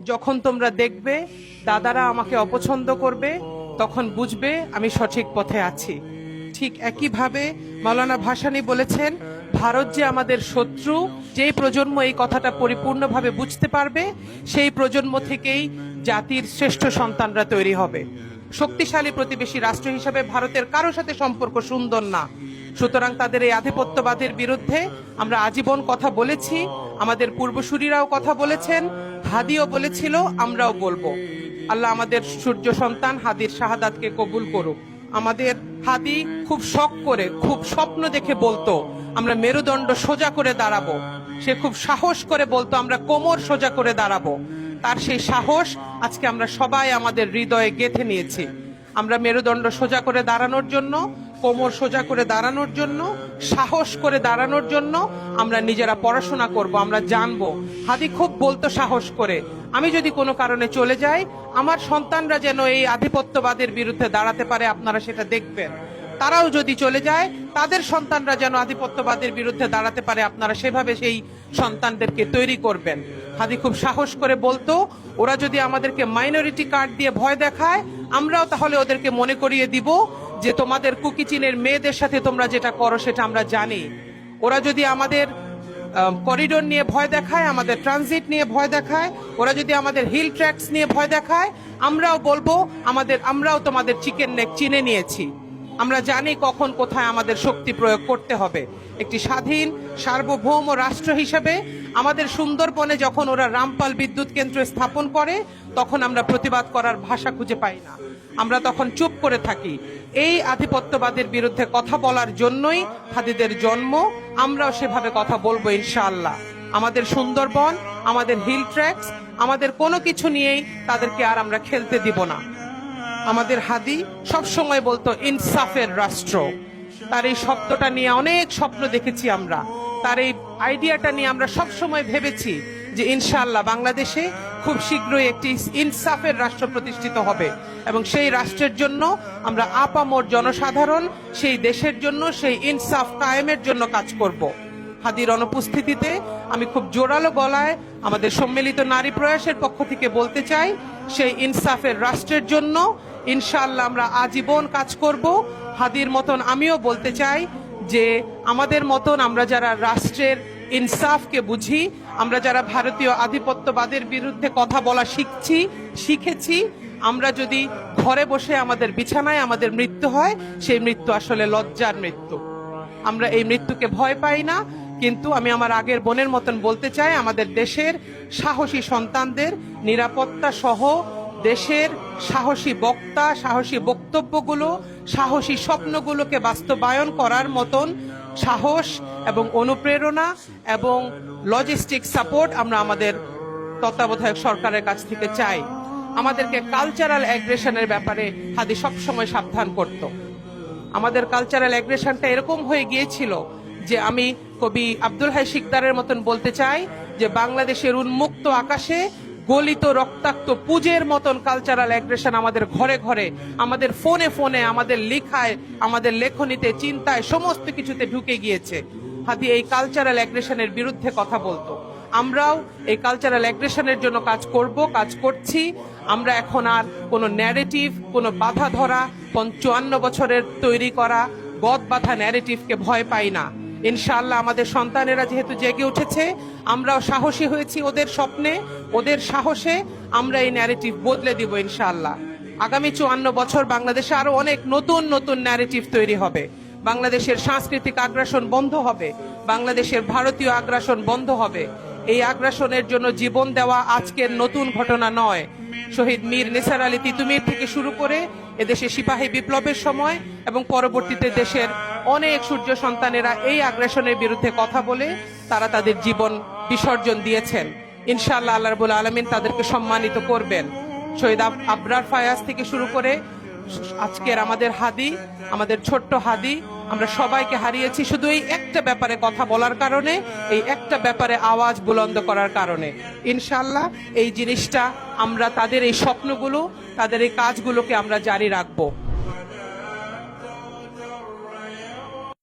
যখন তোমরা দেখবে দাদারা আমাকে অপছন্দ করবে, তখন বুঝবে আমি সঠিক পথে আছি। ঠিক একইভাবে মাওলানা ভাসানী বলেছেন, ভারত যে আমাদের শত্রু, যেই প্রজন্ম এই কথাটা পরিপূর্ণভাবে বুঝতে পারবে, সেই প্রজন্ম থেকেই জাতির শ্রেষ্ঠ সন্তানরা তৈরি হবে। শক্তিশালী প্রতিবেশী রাষ্ট্র হিসেবে ভারতের কারো সাথে সম্পর্ক সুন্দর না। সুতরাং তাদের এই আধিপত্যবাদের বিরুদ্ধে আমরা আজীবন কথা বলেছি, আমাদের পূর্বসূরীরাও কথা বলেছেন, হাদিও বলেছিল, আমরাও বলবো। আল্লাহ আমাদের সূর্য সন্তান হাদির শাহাদাতকে কবুল করুক। আমাদের হাদি খুব শখ করে, খুব স্বপ্ন দেখে বলতো আমরা মেরুদণ্ড সোজা করে দাঁড়াবো। সে খুব সাহস করে বলতো আমরা কোমর সোজা করে দাঁড়াবো। তার সেই সাহস আজকে আমরা সবাই আমাদের হৃদয়ে গেঁথে নিয়েছি। আমরা মেরুদণ্ড সোজা করে দাঁড়ানোর জন্য, কোমর সোজা করে দাঁড়ানোর জন্য, সাহস করে দাঁড়ানোর জন্য আমরা নিজেরা পড়াশোনা করব, আমরা জানবো। হাদি খুব বলতো সাহস করে, আমি যদি কোনো কারণে চলে যাই, আমার সন্তানরা যেন এই আধিপত্যবাদের বিরুদ্ধে দাঁড়াতে পারে, আপনারা সেটা দেখবেন। তারাও যদি চলে যায়, তাদের সন্তানরা যেন আধিপত্যবাদের বিরুদ্ধে দাঁড়াতে পারে, আপনারা সেভাবে সেই সন্তানদেরকে তৈরি করবেন। হাদি খুব সাহস করে বলতো, ওরা যদি আমাদেরকে মাইনরিটি কার্ড দিয়ে ভয় দেখায়, আমরাও তাহলে ওদেরকে মনে করিয়ে দিব যে তোমাদের কুকিচিনের মেয়েদের সাথে তোমরা যেটা করো সেটা আমরা জানি। ওরা যদি আমাদের করিডোর নিয়ে ভয় দেখায়, আমাদের ট্রানজিট নিয়ে ভয় দেখায়, ওরা যদি আমাদের হিল ট্র্যাকস নিয়ে ভয় দেখায়, আমরাও বলবো আমরাও তোমাদের চিকেন নেক চিনে নিয়েছি। আমরা জানি কখন কোথায় আমাদের শক্তি প্রয়োগ করতে হবে। একটি স্বাধীন সার্বভৌম রাষ্ট্র হিসেবে আমাদের সুন্দরবনে যখন ওরা রামপাল বিদ্যুৎ কেন্দ্র স্থাপন করে, তখন আমরা প্রতিবাদ করার ভাষা খুঁজে পাই না, আমরা তখন চুপ করে থাকি। এই আধিপত্যবাদের বিরুদ্ধে কথা বলার জন্যই হাদিদের জন্ম। আমরাও সেভাবে কথা বলবো ইনশাআল্লাহ। আমাদের সুন্দরবন, আমাদের হিল ট্র্যাকস, আমাদের কোনো কিছু নিয়েই তাদেরকে আর আমরা খেলতে দিব না। আমাদের হাদি সব সময় বলতো ইনসাফের রাষ্ট্র। তার এই শব্দটা নিয়ে অনেক স্বপ্ন দেখেছি আমরা, তার এই আইডিয়াটা নিয়ে আমরা সব সময় ভেবেছি যে ইনশাআল্লাহ বাংলাদেশে খুব শীঘ্রই একটি ইনসাফের রাষ্ট্র প্রতিষ্ঠিত হবে, এবং সেই রাষ্ট্রের জন্য আমরা আপামর জনসাধারণ সেই দেশের জন্য, সেই ইনসাফ কায়েমের জন্য কাজ করব। হাদির অনুপস্থিতিতে আমি খুব জোরালো গলায় আমাদের সম্মিলিত নারী প্রয়াসের পক্ষ থেকে বলতে চাই, সেই ইনসাফের রাষ্ট্রের জন্য ইনশাআল্লাহ আমরা আজীবন কাজ করব। হাদির মতন আমিও বলতে চাই যে আমাদের মতন আমরা যারা রাষ্ট্রের ইনসাফকে বুঝি, আমরা যারা ভারতীয় আধিপত্যবাদের বিরুদ্ধে কথা বলা শিখেছি, আমরা যদি ঘরে বসে আমাদের বিছানায় আমাদের মৃত্যু হয়, সেই মৃত্যু আসলে লজ্জার মৃত্যু। আমরা এই মৃত্যুকে ভয় পাই না। কিন্তু আমি আমার আগের বোনের মতন বলতে চাই, আমাদের দেশের সাহসী সন্তানদের নিরাপত্তা সহ দেশের সাহসী বক্তা, সাহসী বক্তব্যগুলো, সাহসী স্বপ্নগুলোকে বাস্তবায়ন করার মতন সাহস এবং অনুপ্রেরণা এবং লজিস্টিক সাপোর্ট আমরা আমাদের তত্ত্বাবধায়ক সরকারের কাছ থেকে চাই। আমাদেরকে কালচারাল অ্যাগ্রেশনের ব্যাপারে হাদি সবসময় সাবধান করত। আমাদের কালচারাল অ্যাগ্রেশনটা এরকম হয়ে গিয়েছিল যে আমি কবি আব্দুল হাই শিকদারের মতন বলতে চাই যে বাংলাদেশের উন্মুক্ত আকাশে গলিত রক্তাক্ত পুজের মতন কালচারাল অ্যাগ্রেশন আমাদের ঘরে ঘরে, আমাদের ফোনে ফোনে, আমাদের লেখায়, আমাদের লেখনীতে, চিন্তায়, সমস্ত কিছুতে ঢুকে গিয়েছে। হাদি এই কালচারাল অ্যাগ্রেশনের বিরুদ্ধে কথা বলতো। আমরাও এই কালচারাল অ্যাগ্রেশনের জন্য কাজ করব, কাজ করছি। আমরা এখন আর কোনো ন্যারেটিভ, কোনো বাধা ধরা 55 বছরের তৈরি করা গদ বাধা ন্যারেটিভকে ভয় পাই না। ইনশাআল্লাহ আমাদের সন্তানেরা যেহেতু জেগে উঠেছে, আমরাও সাহসী হয়েছি ওদের স্বপ্নে, ওদের সাহসে আমরা এই ন্যারেটিভ বদলে দিব ইনশাআল্লাহ। আগামী 54 বছর বাংলাদেশে আরো অনেক নতুন নতুন ন্যারেটিভ তৈরি হবে। বাংলাদেশের সাংস্কৃতিক আগ্রাসন বন্ধ হবে, বাংলাদেশের ভারতীয় আগ্রাসন বন্ধ হবে। এই আগ্রাসনের জন্য জীবন দেওয়া আজকের নতুন ঘটনা নয়। শহীদ মীর নিসার আলী তিতুমীর থেকে শুরু করে এদেশে সিপাহী বিপ্লবের সময় এবং পরবর্তীতে দেশের অনেক সূর্য সন্তানেরা এই আগ্রাসনের বিরুদ্ধে কথা বলে তারা তাদের জীবন বিসর্জন দিয়েছেন। ইনশাআল্লাহ আল্লাহ রাব্বুল আলামিন তাদেরকে সম্মানিত করবেন। শহীদ আবরার ফায়াজ থেকে শুরু করে আজকের আমাদের হাদি, আমাদের ছোট্ট হাদি, আমরা সবাইকে হারিয়েছি শুধু এই একটা ব্যাপারে কথা বলার কারণে, এই একটা ব্যাপারে আওয়াজ বুলন্দ করার কারণে। ইনশাআল্লাহ এই জিনিসটা আমরা তাদের এই স্বপ্নগুলো, তাদের এই কাজগুলোকে আমরা জারি রাখবো।